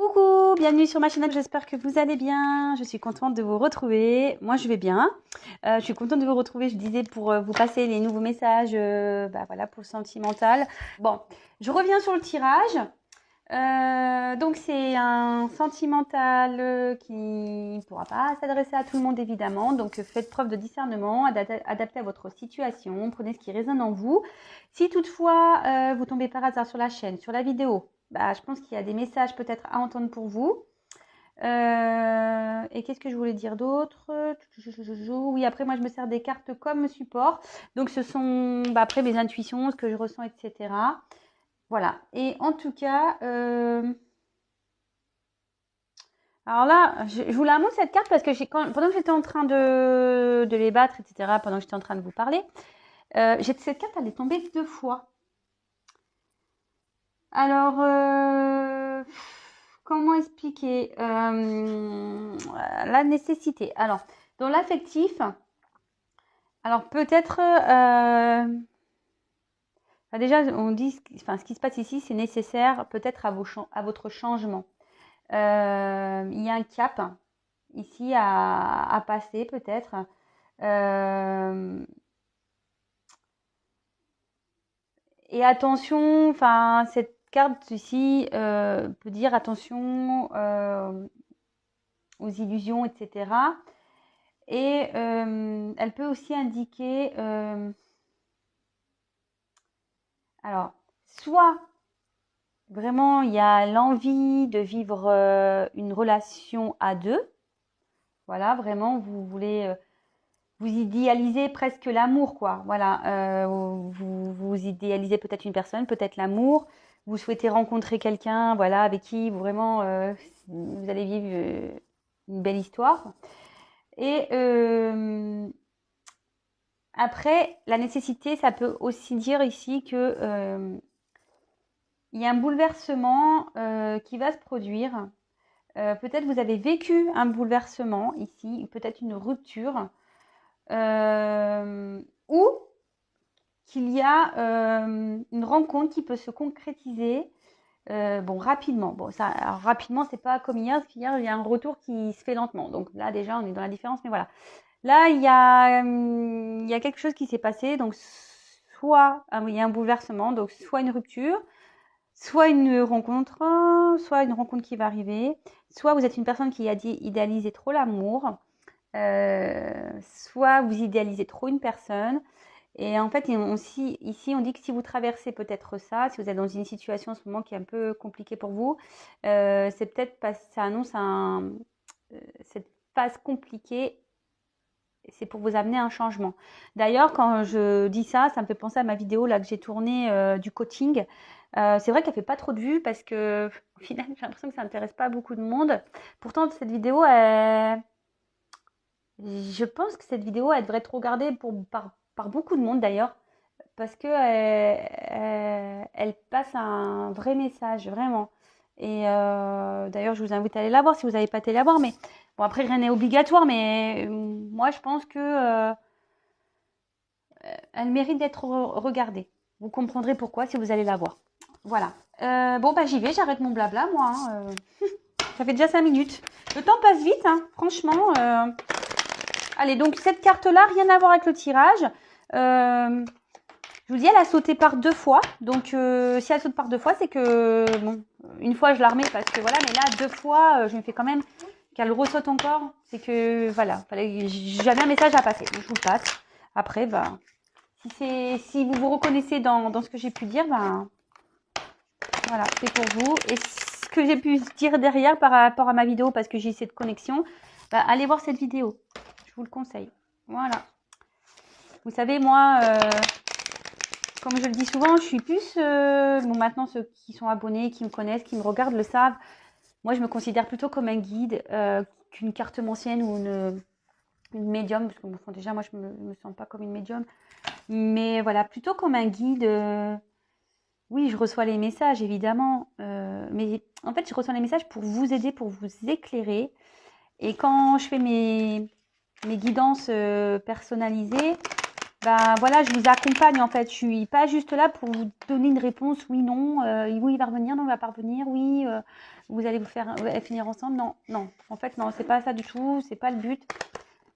Coucou, bienvenue sur ma chaîne, j'espère que vous allez bien. Je suis contente de vous retrouver. Moi, je vais bien. Je suis contente de vous retrouver, je disais, pour vous passer les nouveaux messages voilà, pour le sentimental. Bon, je reviens sur le tirage. Donc, c'est un sentimental qui ne pourra pas s'adresser à tout le monde, évidemment. Donc, faites preuve de discernement, adaptez à votre situation, prenez ce qui résonne en vous. Si toutefois, vous tombez par hasard sur la chaîne, sur la vidéo, je pense qu'il y a des messages peut-être à entendre pour vous. Et qu'est-ce que je voulais dire d'autre? Oui, après, moi, je me sers des cartes comme support. Donc, ce sont après mes intuitions, ce que je ressens, etc. Voilà. Et en tout cas, alors là, je vous la montre cette carte parce que pendant que j'étais en train de les battre, etc., pendant que j'étais en train de vous parler, cette carte, elle est tombée 2 fois. Alors, comment expliquer la nécessité? Alors, dans l'affectif, alors peut-être, déjà, on dit, ce qui se passe ici, c'est nécessaire peut-être à votre changement. Il y a un cap ici à passer peut-être. Et attention, cette carte ici peut dire attention aux illusions, etc. Et elle peut aussi indiquer, alors, soit vraiment il y a l'envie de vivre une relation à deux. Voilà, vraiment, vous voulez, vous idéalisez presque l'amour, quoi. Voilà, vous idéalisez peut-être une personne, peut-être l'amour. Vous souhaitez rencontrer quelqu'un, voilà, avec qui vous vraiment vous allez vivre une belle histoire. Et après, la nécessité, ça peut aussi dire ici que il y a un bouleversement qui va se produire. Peut-être vous avez vécu un bouleversement ici, peut-être une rupture, ou qu'il y a une rencontre qui peut se concrétiser rapidement. Bon, ça, alors, rapidement, c'est pas comme hier, parce qu'hier, il y a un retour qui se fait lentement. Donc là, déjà, on est dans la différence, mais voilà. Là, il y a quelque chose qui s'est passé. Donc, soit il y a un bouleversement, donc soit une rupture, soit une rencontre qui va arriver, soit vous êtes une personne qui a idéalisé trop l'amour, soit vous idéalisez trop une personne. Et en fait, ici, on dit que si vous traversez peut-être ça, si vous êtes dans une situation en ce moment qui est un peu compliquée pour vous, c'est peut-être parce que ça annonce cette phase compliquée, c'est pour vous amener un changement. D'ailleurs, quand je dis ça, ça me fait penser à ma vidéo là que j'ai tournée du coaching. C'est vrai qu'elle fait pas trop de vues parce que au final, j'ai l'impression que ça n'intéresse pas beaucoup de monde. Pourtant, cette vidéo, je pense que cette vidéo, elle devrait être regardée par beaucoup de monde d'ailleurs, parce que elle passe un vrai message, vraiment. Et d'ailleurs, je vous invite à aller la voir si vous n'avez pas été la voir. Mais bon, après, rien n'est obligatoire, mais moi, je pense que elle mérite d'être regardée. Vous comprendrez pourquoi si vous allez la voir. Voilà. J'y vais, j'arrête mon blabla, moi. Ça fait déjà 5 minutes. Le temps passe vite, hein, franchement. Allez, donc cette carte-là, rien à voir avec le tirage. Je vous dis, elle a sauté par 2 fois. Donc, si elle saute par 2 fois, c'est que, bon, une fois, je la remets parce que voilà. Mais là, 2 fois, je me fais quand même qu'elle ressaute encore. C'est que, voilà, j'avais un message à passer. Donc, je vous le passe. Après, si vous vous reconnaissez dans ce que j'ai pu dire, voilà, c'est pour vous. Et ce que j'ai pu dire derrière par rapport à ma vidéo, parce que j'ai cette connexion, allez voir cette vidéo. Je vous le conseille. Voilà. Vous savez, moi, comme je le dis souvent, je suis plus... maintenant, ceux qui sont abonnés, qui me connaissent, qui me regardent, le savent. Moi, je me considère plutôt comme un guide qu'une carte ancienne ou une médium. Parce que déjà, moi, je me sens pas comme une médium. Mais voilà, plutôt comme un guide... Oui, je reçois les messages, évidemment. Mais en fait, je reçois les messages pour vous aider, pour vous éclairer. Et quand je fais mes guidances personnalisées, bah voilà, je vous accompagne en fait. Je suis pas juste là pour vous donner une réponse, oui, non, oui, il va revenir, non, il va pas revenir, oui, vous allez vous faire finir ensemble. Non, non, en fait, non, c'est pas ça du tout, c'est pas le but.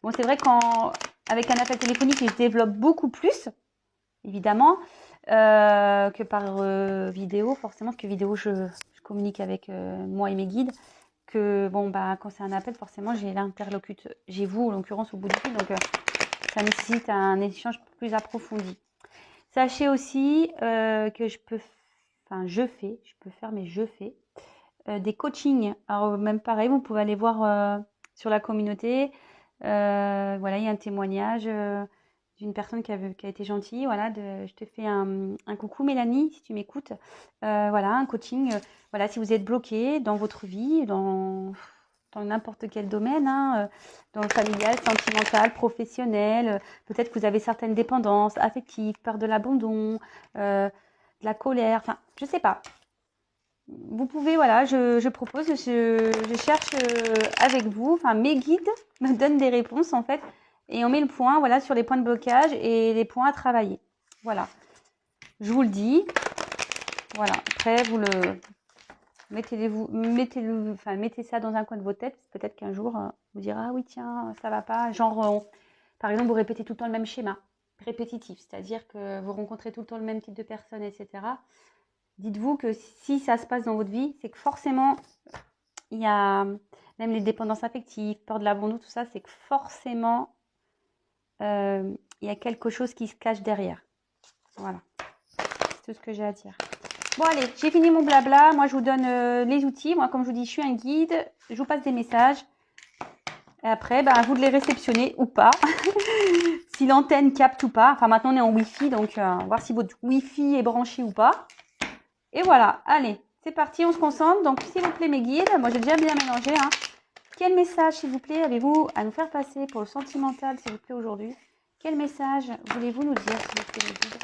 Bon, c'est vrai qu'avec un appel téléphonique, je développe beaucoup plus, évidemment, que par vidéo, forcément, parce que vidéo, je communique avec moi et mes guides. Que bon, bah, quand c'est un appel, forcément, j'ai l'interlocuteur, j'ai vous, en l'occurrence, au bout du fil, donc ça nécessite un échange plus approfondi. Sachez aussi que je peux faire, mais je fais des coachings. Alors même pareil, vous pouvez aller voir sur la communauté. Voilà, il y a un témoignage d'une personne qui a été gentille. Voilà, je te fais un coucou Mélanie, si tu m'écoutes. Voilà, un coaching. Voilà, si vous êtes bloqué dans votre vie, dans n'importe quel domaine, hein, dans le familial, sentimental, professionnel. Peut-être que vous avez certaines dépendances affectives, peur de l'abandon, de la colère, enfin, je sais pas. Vous pouvez, voilà, je propose, je cherche avec vous, enfin, mes guides me donnent des réponses, en fait, et on met le point, voilà, sur les points de blocage et les points à travailler. Voilà. Je vous le dis. Voilà. Après, vous le mettez ça dans un coin de vos têtes. Peut-être qu'un jour, vous direz, ah oui, tiens, ça va pas. Genre, par exemple, vous répétez tout le temps le même schéma répétitif, c'est-à-dire que vous rencontrez tout le temps le même type de personnes, etc. Dites-vous que si ça se passe dans votre vie, c'est que forcément, il y a même les dépendances affectives, peur de l'abandon, tout ça, c'est que forcément, il y a quelque chose qui se cache derrière. Voilà, c'est tout ce que j'ai à dire. Bon allez, j'ai fini mon blabla. Moi, je vous donne les outils. Moi, comme je vous dis, je suis un guide. Je vous passe des messages. Et après, ben, à vous de les réceptionner ou pas. Si l'antenne capte ou pas. Enfin, maintenant, on est en Wi-Fi. Donc, voir si votre Wi-Fi est branché ou pas. Et voilà. Allez, c'est parti. On se concentre. Donc, s'il vous plaît, mes guides. Moi, j'ai déjà bien mélangé. Hein. Quel message, s'il vous plaît, avez-vous à nous faire passer pour le sentimental, s'il vous plaît, aujourd'hui? Quel message voulez-vous nous dire, s'il vous plaît, mes guides?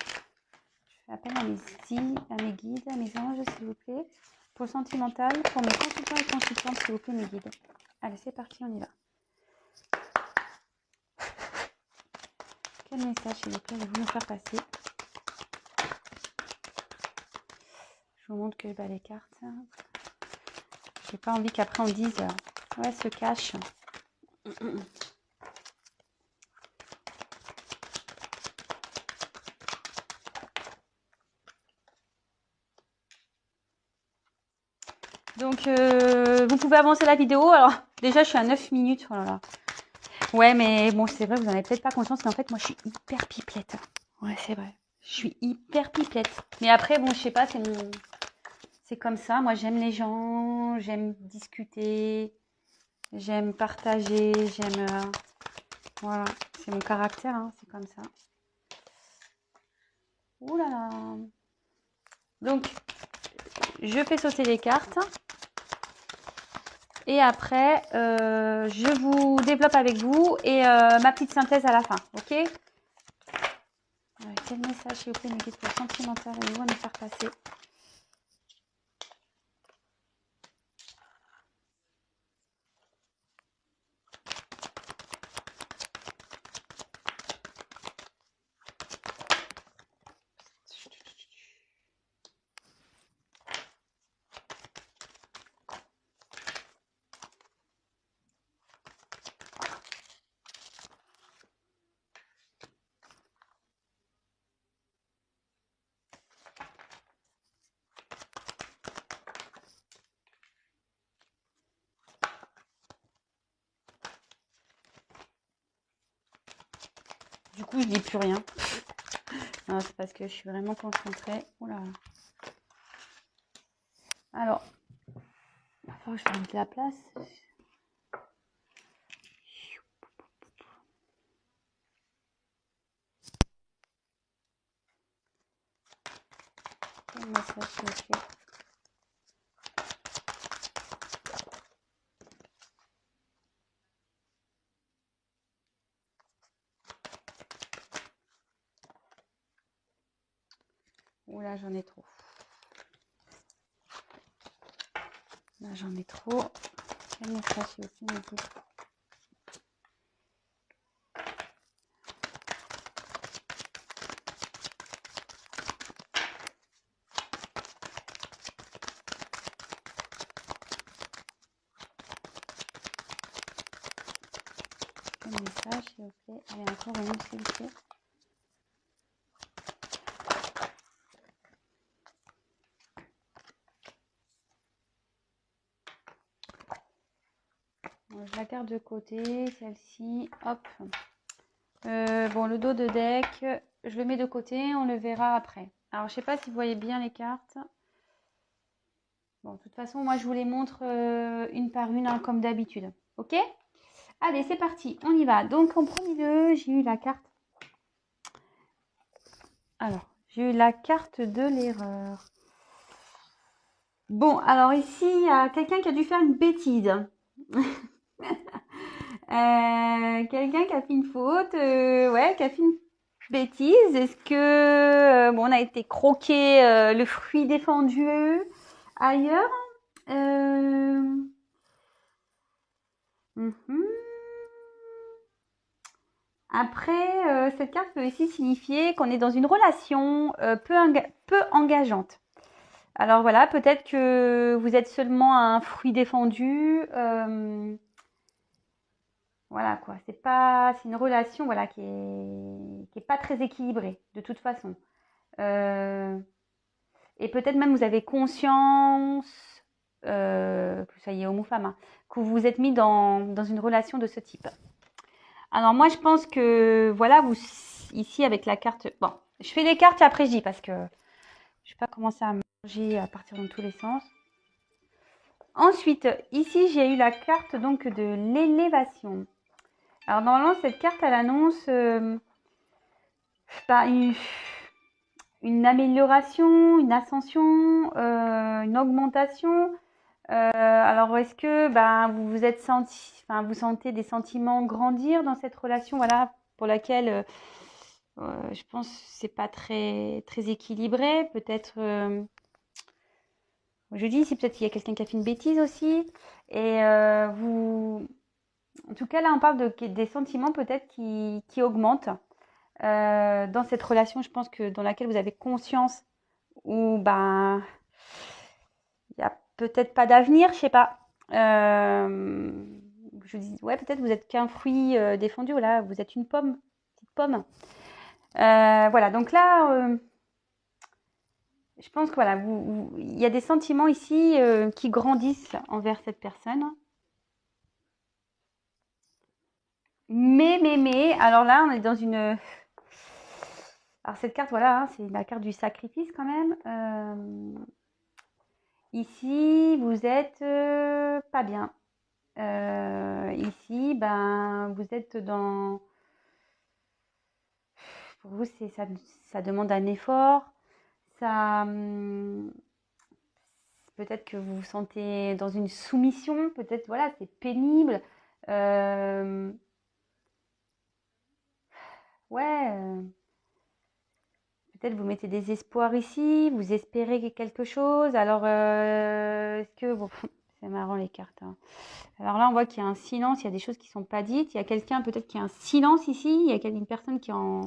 Je fais appel à mes guides, à mes anges, s'il vous plaît. Pour le sentimental, pour mes consultants et consultantes, s'il vous plaît, mes guides. Allez, c'est parti, on y va. Quel message, s'il vous plaît, allez-vous nous faire passer? Je vous montre que les cartes. J'ai pas envie qu'après on dise ouais, se cache. Donc, vous pouvez avancer la vidéo. Alors, déjà, je suis à 9 minutes. Oh là là. Ouais, mais bon, c'est vrai, vous n'en avez peut-être pas conscience, mais en fait, moi, je suis hyper pipelette. Ouais, c'est vrai. Je suis hyper pipelette. Mais après, bon, je sais pas, c'est comme ça. Moi, j'aime les gens, j'aime discuter, j'aime partager, j'aime... voilà, c'est mon caractère, hein, c'est comme ça. Ouh là là. Donc, je fais sauter les cartes. Et après, je vous développe avec vous et ma petite synthèse à la fin, ok? Quel message, s'il vous plaît, mes guides pour le sentimental, allez-vous à nous faire passer? Du coup, je dis plus rien. Non, c'est parce que je suis vraiment concentrée. Oula. Alors, il va falloir que je mette la place. Quel message, s'il vous plaît? Oula, j'en ai trop. Là, j'en ai trop. Quel message, s'il vous plaît, mes guides? un message, s'il vous plaît. Allez, encore une, s'il vous plaît. Bon, je la garde de côté, celle-ci. Hop. Bon, le dos de deck, je le mets de côté, on le verra après. Alors, je sais pas si vous voyez bien les cartes. Bon, de toute façon, moi, je vous les montre une par une, hein, comme d'habitude. Ok? Allez, c'est parti, on y va. Donc, en premier lieu, j'ai eu la carte. Alors, j'ai eu la carte de l'erreur. Bon, alors ici, il y a quelqu'un qui a dû faire une bêtise. Quelqu'un qui a fait une faute, ouais, qui a fait une bêtise. Est-ce que bon, on a été croqué le fruit défendu ailleurs? Mhm. Après, cette carte peut aussi signifier qu'on est dans une relation peu engageante. Alors voilà, peut-être que vous êtes seulement un fruit défendu. Voilà quoi, c'est une relation voilà qui est pas très équilibrée de toute façon. Et peut-être même vous avez conscience que ça y est homme ou femme, hein, que vous vous êtes mis dans une relation de ce type. Alors moi je pense que voilà vous ici avec la carte. Bon, je fais les cartes et après je dis parce que je vais pas commencer à manger à partir dans tous les sens. Ensuite, ici j'ai eu la carte donc de l'élévation. Alors normalement cette carte elle annonce une amélioration, une ascension, une augmentation. Alors est-ce que vous vous êtes senti, enfin vous sentez des sentiments grandir dans cette relation, voilà, pour laquelle je pense que c'est pas très très équilibré. Peut-être, je dis ici peut-être qu'il y a quelqu'un qui a fait une bêtise aussi. Et vous, en tout cas là on parle des sentiments peut-être qui augmentent. Dans cette relation, je pense que dans laquelle vous avez conscience où il n'y a peut-être pas d'avenir, je sais pas. Je dis ouais, peut-être vous êtes qu'un fruit défendu, voilà, vous êtes une pomme, petite pomme. Voilà, donc là, je pense que voilà, il y a des sentiments ici qui grandissent envers cette personne. Mais, alors là, on est dans une. Alors cette carte, voilà, hein, c'est la carte du sacrifice quand même. Ici, vous êtes pas bien. Ici, vous êtes dans. Pour vous, ça demande un effort. Ça, peut-être que vous vous sentez dans une soumission. Peut-être, voilà, c'est pénible. Ouais. Peut-être vous mettez des espoirs ici, vous espérez quelque chose. Alors, est-ce que... Bon, c'est marrant les cartes, hein. Alors là, on voit qu'il y a un silence, il y a des choses qui ne sont pas dites. Il y a quelqu'un peut-être qui a un silence ici. Il y a une personne qui ne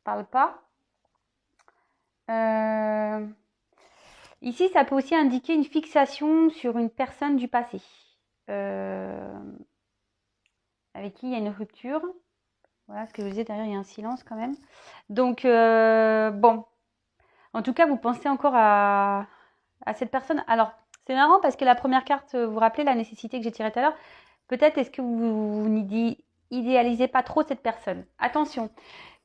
parle pas. Ici, ça peut aussi indiquer une fixation sur une personne du passé. Avec qui il y a une rupture. Voilà ce que je disais, derrière, il y a un silence quand même. Donc, bon. En tout cas, vous pensez encore à cette personne. Alors, c'est marrant parce que la première carte, vous vous rappelez la nécessité que j'ai tirée tout à l'heure. Peut-être est-ce que vous n'idéalisez pas trop cette personne. Attention,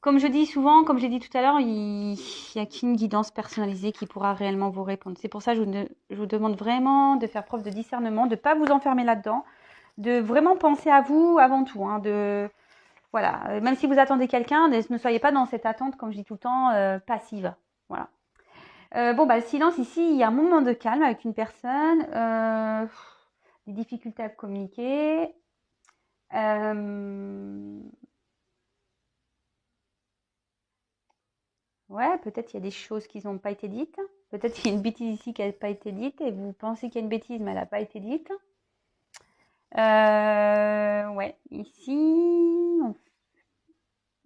comme je dis souvent, comme j'ai dit tout à l'heure, il n'y a qu'une guidance personnalisée qui pourra réellement vous répondre. C'est pour ça que je vous demande vraiment de faire preuve de discernement, de ne pas vous enfermer là-dedans, de vraiment penser à vous avant tout. Hein, voilà, même si vous attendez quelqu'un, ne soyez pas dans cette attente, comme je dis tout le temps, passive. Voilà. Le silence ici, il y a un moment de calme avec une personne, des difficultés à communiquer. Ouais, peut-être il y a des choses qui n'ont pas été dites. Peut-être qu'il y a une bêtise ici qui n'a pas été dite et vous pensez qu'il y a une bêtise, mais elle n'a pas été dite. Ouais, ici,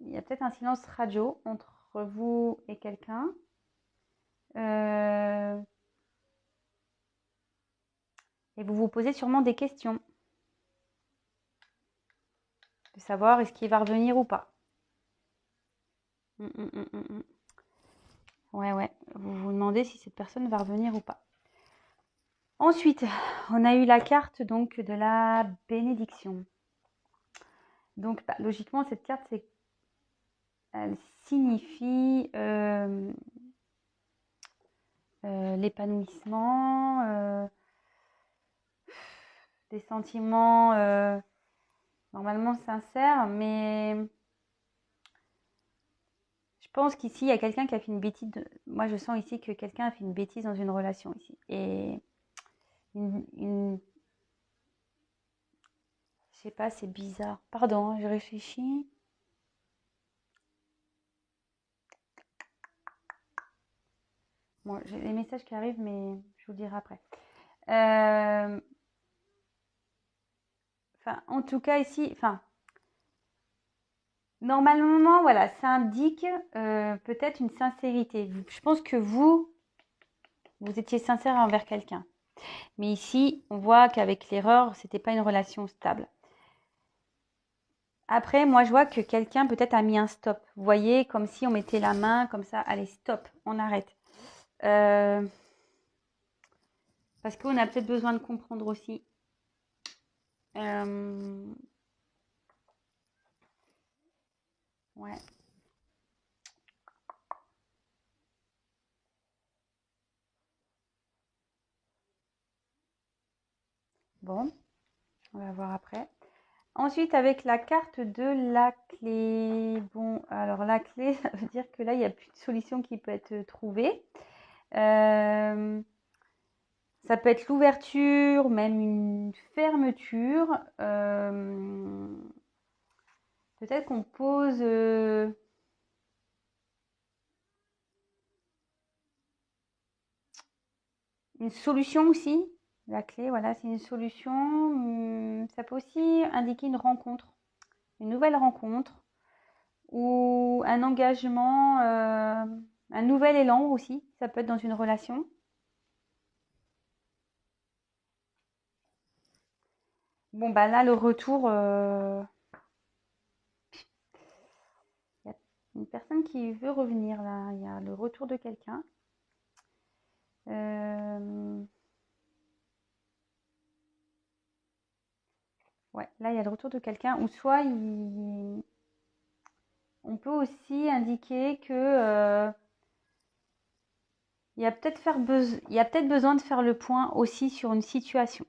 il y a peut-être un silence radio entre vous et quelqu'un. Et vous vous posez sûrement des questions. savoir est-ce qu'il va revenir ou pas. Ouais. Vous vous demandez si cette personne va revenir ou pas. Ensuite, on a eu la carte donc de la bénédiction. Donc, logiquement, cette carte, elle signifie l'épanouissement, des sentiments normalement sincères, mais je pense qu'ici, il y a quelqu'un qui a fait une bêtise. Moi, je sens ici que quelqu'un a fait une bêtise dans une relation ici. Et je sais pas, c'est bizarre. Pardon, je réfléchis. Bon, j'ai les messages qui arrivent, mais je vous le dirai après. En tout cas, ici, normalement, voilà, ça indique peut-être une sincérité. Je pense que vous étiez sincère envers quelqu'un. Mais ici, on voit qu'avec l'erreur, c'était pas une relation stable. Après, moi, je vois que quelqu'un peut-être a mis un stop. Vous voyez, comme si on mettait la main comme ça. Allez, stop, on arrête. Parce qu'on a peut-être besoin de comprendre aussi. Ouais. Bon, on va voir après. Ensuite, avec la carte de la clé. Bon, alors la clé, ça veut dire que là, il n'y a plus de solution qui peut être trouvée. Ça peut être l'ouverture, même une fermeture. Peut-être qu'on pose une solution aussi. La clé, voilà, c'est une solution. Ça peut aussi indiquer une rencontre, une nouvelle rencontre ou un engagement, un nouvel élan aussi. Ça peut être dans une relation. Bon, bah là, le retour, il y a une personne qui veut revenir là. Il y a le retour de quelqu'un. Ouais, là, il y a le retour de quelqu'un. Ou soit, on peut aussi indiquer que il y a peut-être besoin de faire le point aussi sur une situation.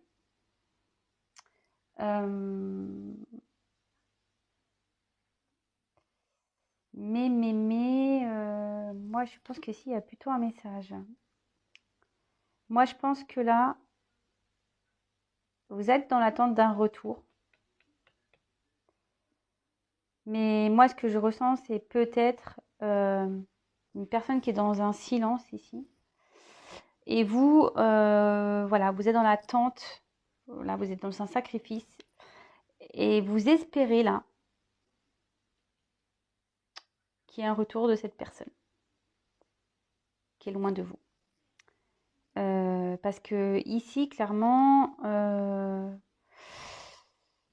Mais moi, je pense que il y a plutôt un message. Moi, je pense que là, vous êtes dans l'attente d'un retour. Mais moi, ce que je ressens, c'est peut-être une personne qui est dans un silence ici. Et vous, voilà, vous êtes dans l'attente. Là, vous êtes dans un sacrifice. Et vous espérez là qu'il y ait un retour de cette personne qui est loin de vous. Parce que ici, clairement,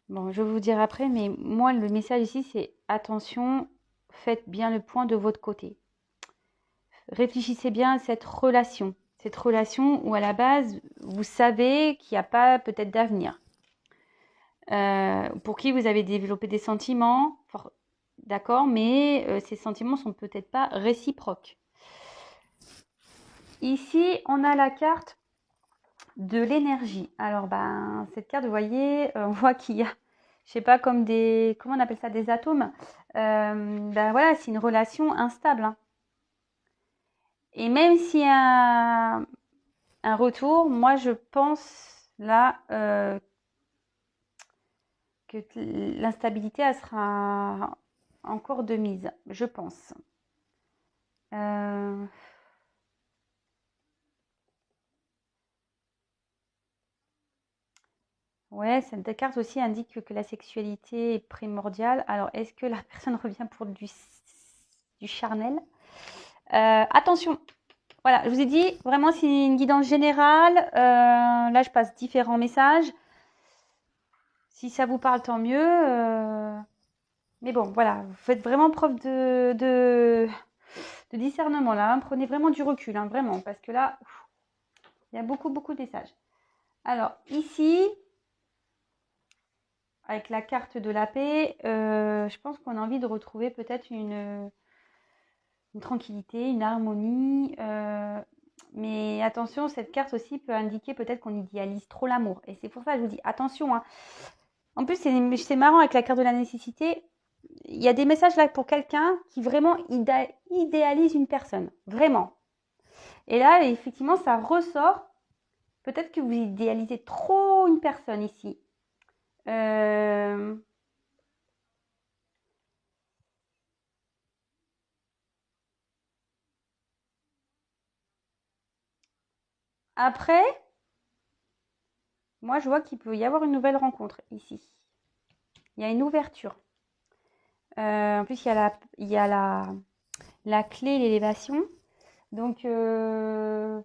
bon, je vais vous dire après, mais moi, le message ici, c'est attention, faites bien le point de votre côté. Réfléchissez bien à cette relation où à la base, vous savez qu'il n'y a pas peut-être d'avenir. Pour qui vous avez développé des sentiments, d'accord, mais ces sentiments sont peut-être pas réciproques. Ici, on a la carte de l'énergie. Alors, cette carte, vous voyez, on voit qu'il y a, je sais pas, comme comment on appelle ça, des atomes. Voilà, c'est une relation instable. Hein. Et même s'il y a un retour, moi, je pense là que l'instabilité, elle sera encore de mise, je pense. Ouais, cette carte aussi indique que la sexualité est primordiale. Alors, est-ce que la personne revient pour du charnel? Attention, voilà, je vous ai dit, vraiment, c'est une guidance générale. Là, je passe différents messages. Si ça vous parle, tant mieux. Mais bon, voilà, vous faites vraiment preuve de discernement là, hein. Prenez vraiment du recul, hein, vraiment, parce que là, il y a beaucoup, beaucoup de messages. Alors, ici, avec la carte de la paix, je pense qu'on a envie de retrouver peut-être une tranquillité, une harmonie. Mais attention, cette carte aussi peut indiquer peut-être qu'on idéalise trop l'amour. Et c'est pour ça que je vous dis, attention, hein. En plus, c'est marrant avec la carte de la nécessité. Il y a des messages là pour quelqu'un qui vraiment idéalise une personne. Vraiment. Et là, effectivement, ça ressort. Peut-être que vous idéalisez trop une personne ici. Après, moi, je vois qu'il peut y avoir une nouvelle rencontre ici. Il y a une ouverture. En plus, il y a la clé, l'élévation. Donc, ouais.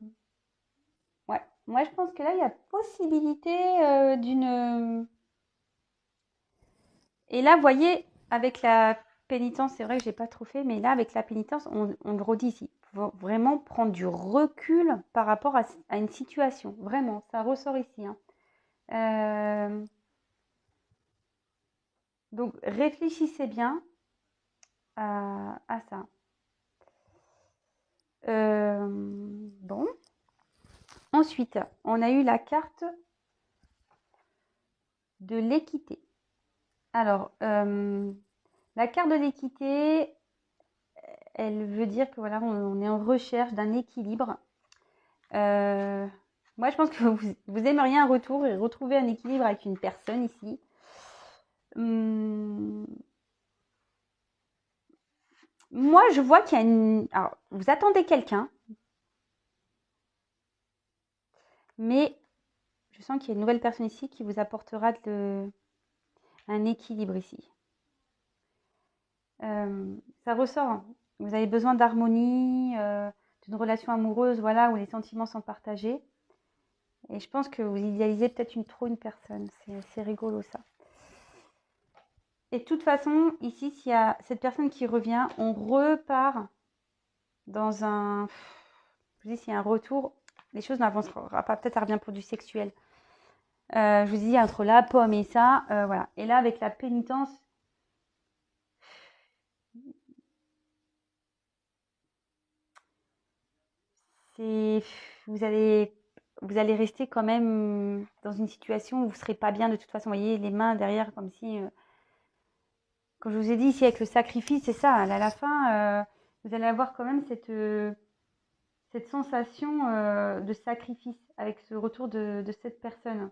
Moi, je pense que là, il y a possibilité d'une... Et là, vous voyez, avec la pénitence, c'est vrai que j'ai pas trop fait, mais là, avec la pénitence, on le redit ici. Faut vraiment prendre du recul par rapport à une situation. Vraiment, ça ressort ici, hein. Donc, réfléchissez bien à ça. Bon. Ensuite, on a eu la carte de l'équité. Alors, la carte de l'équité, elle veut dire que voilà, on est en recherche d'un équilibre. Moi, je pense que vous aimeriez un retour et retrouver un équilibre avec une personne ici. Moi, je vois qu'il y a une... Alors, vous attendez quelqu'un, mais je sens qu'il y a une nouvelle personne ici qui vous apportera un équilibre ici. Ça ressort, hein. Vous avez besoin d'harmonie, d'une relation amoureuse, voilà, où les sentiments sont partagés. Et je pense que vous idéalisez peut-être trop une personne. C'est rigolo ça. Et de toute façon, ici, s'il y a cette personne qui revient, on repart dans un... Je vous dis, s'il y a un retour, les choses n'avanceront pas. Peut-être ça revient pour du sexuel. Je vous dis, entre la pomme et ça, voilà. Et là, avec la pénitence, c'est... Vous allez rester quand même dans une situation où vous ne serez pas bien de toute façon. Vous voyez, les mains derrière, comme si... Comme je vous ai dit ici, avec le sacrifice, c'est ça. À la fin, vous allez avoir quand même cette sensation de sacrifice avec ce retour de cette personne.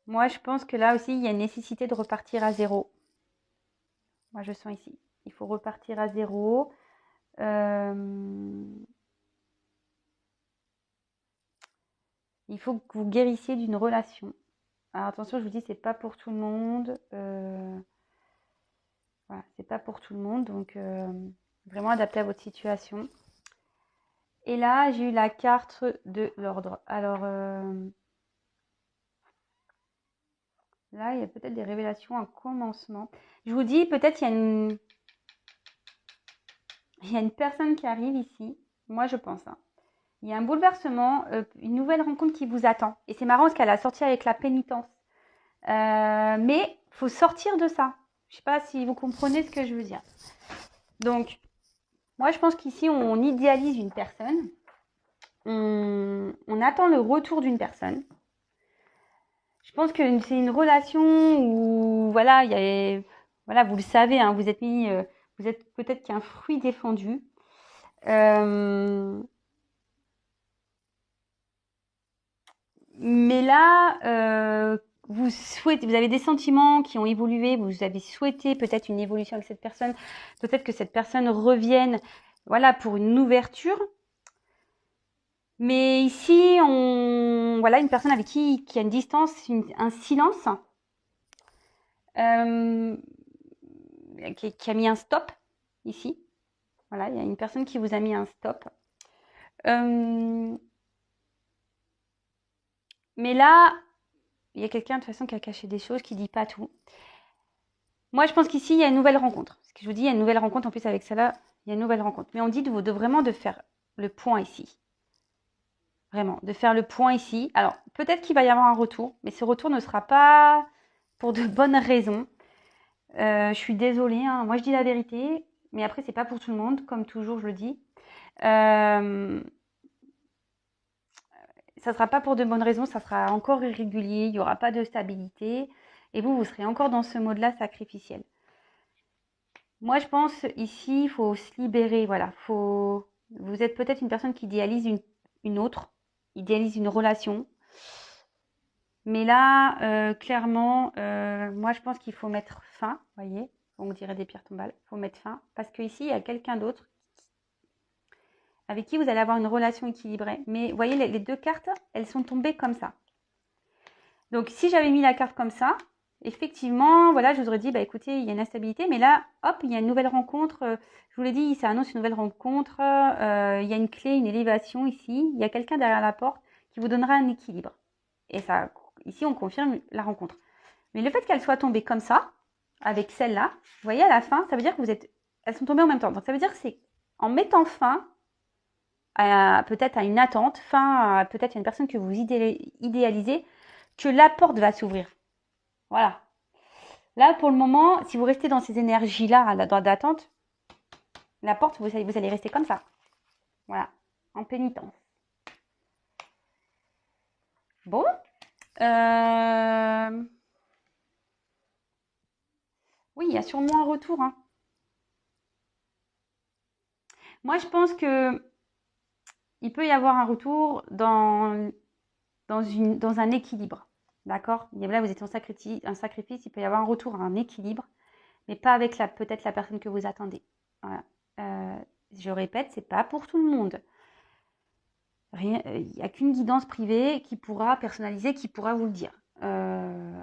Moi, je pense que là aussi, il y a une nécessité de repartir à zéro. Moi, je sens ici. Il faut repartir à zéro. Il faut que vous guérissiez d'une relation. Alors attention, je vous dis, c'est pas pour tout le monde. Voilà, c'est pas pour tout le monde. Donc, vraiment adapté à votre situation. Et là, j'ai eu la carte de l'ordre. Alors, là, il y a peut-être des révélations, un commencement. Je vous dis, peut-être il y a une personne qui arrive ici. Moi, je pense, hein. Il y a un bouleversement, une nouvelle rencontre qui vous attend. Et c'est marrant parce qu'elle a sorti avec la pénitence. Mais il faut sortir de ça. Je ne sais pas si vous comprenez ce que je veux dire. Donc, moi, je pense qu'ici, on idéalise une personne. On attend le retour d'une personne. Je pense que c'est une relation où, voilà, voilà, vous le savez, hein, vous êtes peut-être qu'un fruit défendu. Mais là, vous avez des sentiments qui ont évolué, vous avez souhaité peut-être une évolution avec cette personne, peut-être que cette personne revienne, voilà, pour une ouverture. Mais ici, voilà, une personne avec qui a une distance, un silence, qui a mis un stop ici. Voilà, il y a une personne qui vous a mis un stop. Euh, mais là, il y a quelqu'un de toute façon qui a caché des choses, qui dit pas tout. Moi, je pense qu'ici, il y a une nouvelle rencontre. Ce que je vous dis, il y a une nouvelle rencontre. En plus, avec ça là, il y a une nouvelle rencontre. Mais on dit vraiment de faire le point ici. Vraiment, de faire le point ici. Alors, peut-être qu'il va y avoir un retour, mais ce retour ne sera pas pour de bonnes raisons. Je suis désolée, hein. Moi je dis la vérité, mais après c'est pas pour tout le monde, comme toujours je le dis. Ça sera pas pour de bonnes raisons, ça sera encore irrégulier, il n'y aura pas de stabilité, et vous serez encore dans ce mode-là sacrificiel. Moi je pense ici, il faut se libérer, voilà. Vous êtes peut-être une personne qui idéalise une autre, idéalise une relation. Mais là, clairement, moi je pense qu'il faut mettre fin, vous voyez, on dirait des pierres tombales, il faut mettre fin, parce qu'ici il y a quelqu'un d'autre avec qui vous allez avoir une relation équilibrée. Mais vous voyez, les deux cartes, elles sont tombées comme ça. Donc si j'avais mis la carte comme ça, effectivement, voilà, je vous aurais dit, bah écoutez, il y a une instabilité, mais là, hop, il y a une nouvelle rencontre. Je vous l'ai dit, ça annonce une nouvelle rencontre. Il y a une clé, une élévation ici. Il y a quelqu'un derrière la porte qui vous donnera un équilibre. Et ça, ici, on confirme la rencontre. Mais le fait qu'elle soit tombée comme ça, avec celle-là, vous voyez, à la fin, ça veut dire que elles sont tombées en même temps. Donc ça veut dire que c'est en mettant fin peut-être à une attente, peut-être à une personne que vous idéalisez, que la porte va s'ouvrir. Voilà. Là, pour le moment, si vous restez dans ces énergies-là, d'attente, la porte, vous allez rester comme ça. Voilà. En pénitence. Bon. Oui, il y a sûrement un retour. Hein. Moi, je pense que il peut y avoir un retour dans un équilibre. D'accord? Là, vous êtes en sacrifice, il peut y avoir un retour à un équilibre, mais pas avec peut-être la personne que vous attendez. Voilà. Je répète, c'est pas pour tout le monde. Il n'y a qu'une guidance privée qui pourra personnaliser, qui pourra vous le dire.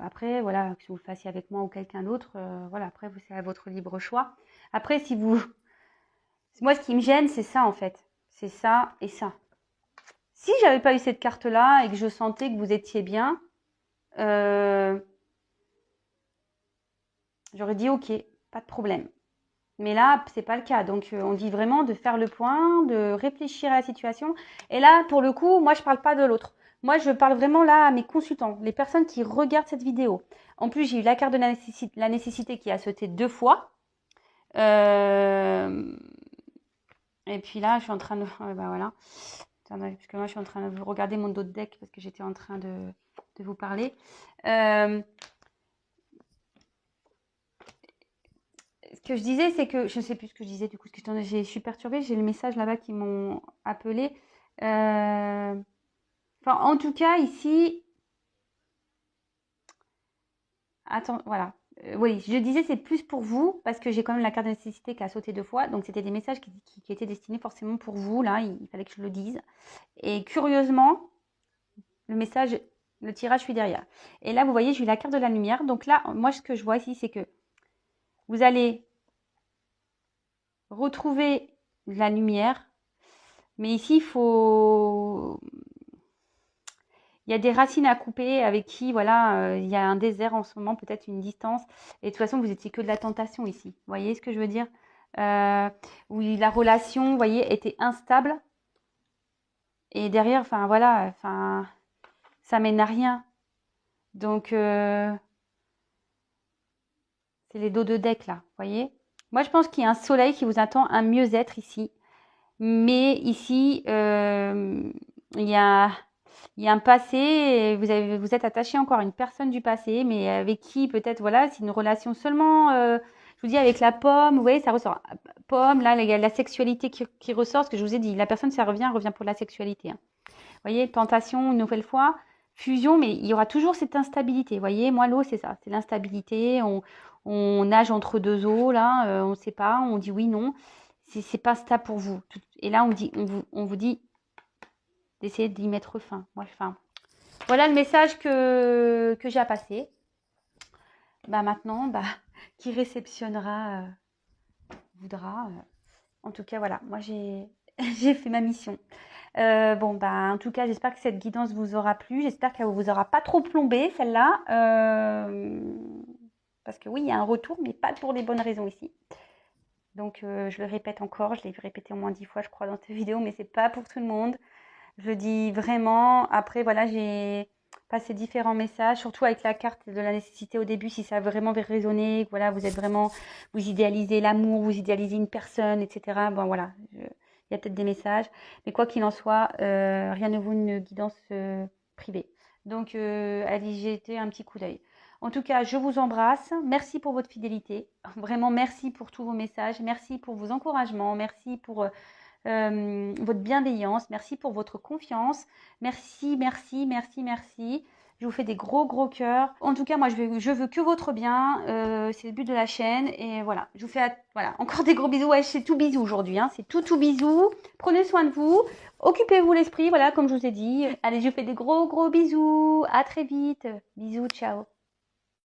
Après, voilà, que vous le fassiez avec moi ou quelqu'un d'autre, voilà, après, c'est à votre libre choix. Après, moi, ce qui me gêne, c'est ça, en fait. C'est ça et ça. Si j'avais pas eu cette carte-là et que je sentais que vous étiez bien, j'aurais dit ok, pas de problème. Mais là, c'est pas le cas. Donc, on dit vraiment de faire le point, de réfléchir à la situation. Et là, pour le coup, moi, je parle pas de l'autre. Moi, je parle vraiment là à mes consultants, les personnes qui regardent cette vidéo. En plus, j'ai eu la carte de la nécessité qui a sauté 2 fois. Et puis là, je suis en train de... bah voilà. Attendez, parce que moi, je suis en train de regarder mon dos de deck parce que j'étais en train de vous parler. Ce que je disais, c'est que je ne sais plus ce que je disais du coup, parce que je suis perturbée. J'ai le message là-bas qui m'ont appelé. Enfin, en tout cas, ici, attends, voilà. Oui, je disais c'est plus pour vous parce que j'ai quand même la carte de nécessité qui a sauté 2 fois. Donc, c'était des messages qui étaient destinés forcément pour vous. Là, il fallait que je le dise. Et curieusement, le tirage, je suis derrière. Et là, vous voyez, j'ai eu la carte de la lumière. Donc là, moi, ce que je vois ici, c'est que vous allez retrouver la lumière. Mais ici, il y a des racines à couper avec qui, voilà, il y a un désert en ce moment, peut-être une distance. Et de toute façon, vous étiez que de la tentation ici. Vous voyez ce que je veux dire? Où la relation, vous voyez, était instable. Et derrière, enfin, voilà, enfin, ça mène à rien. Donc, c'est les dos de deck, là, vous voyez? Moi, je pense qu'il y a un soleil qui vous attend, un mieux-être ici. Mais ici, il y a un passé, et vous êtes attaché encore à une personne du passé, mais avec qui peut-être, voilà, c'est une relation seulement, je vous dis, avec la pomme, vous voyez, ça ressort. Pomme, là, il y a la sexualité qui ressort, ce que je vous ai dit. La personne, ça revient pour la sexualité. Hein. Vous voyez, tentation, une nouvelle fois, fusion, mais il y aura toujours cette instabilité. Vous voyez, moi, l'eau, c'est ça, c'est l'instabilité. On nage entre deux eaux, là, on ne sait pas, on dit oui, non. C'est pas stable pour vous. Et là, on vous dit d'essayer d'y mettre fin. Moi, voilà le message que j'ai à passer. Bah maintenant, qui réceptionnera voudra. En tout cas, voilà, moi j'ai j'ai fait ma mission. Bon, bah, en tout cas, j'espère que cette guidance vous aura plu. J'espère qu'elle vous aura pas trop plombé, celle-là. Parce que oui, il y a un retour, mais pas pour les bonnes raisons ici. Donc, je le répète encore, je l'ai répété au moins 10 fois, je crois, dans cette vidéo, mais c'est pas pour tout le monde. Je le dis vraiment. Après, voilà, j'ai passé différents messages, surtout avec la carte de la nécessité au début, si ça a vraiment résonné, voilà, vous êtes vraiment, vous idéalisez l'amour, vous idéalisez une personne, etc. Bon, voilà, il y a peut-être des messages, mais quoi qu'il en soit, rien ne vaut une guidance privée. Donc, allez jeter un petit coup d'œil. En tout cas, je vous embrasse. Merci pour votre fidélité. Vraiment, merci pour tous vos messages. Merci pour vos encouragements. Merci pour votre bienveillance. Merci pour votre confiance. Merci, merci, merci, merci. Je vous fais des gros, gros cœurs. En tout cas, moi, je veux que votre bien. C'est le but de la chaîne. Et voilà, je vous fais voilà, encore des gros bisous. Ouais, c'est tout bisous aujourd'hui. Hein. C'est tout bisous. Prenez soin de vous. Occupez-vous l'esprit, voilà, comme je vous ai dit. Allez, je vous fais des gros, gros bisous. À très vite. Bisous, ciao.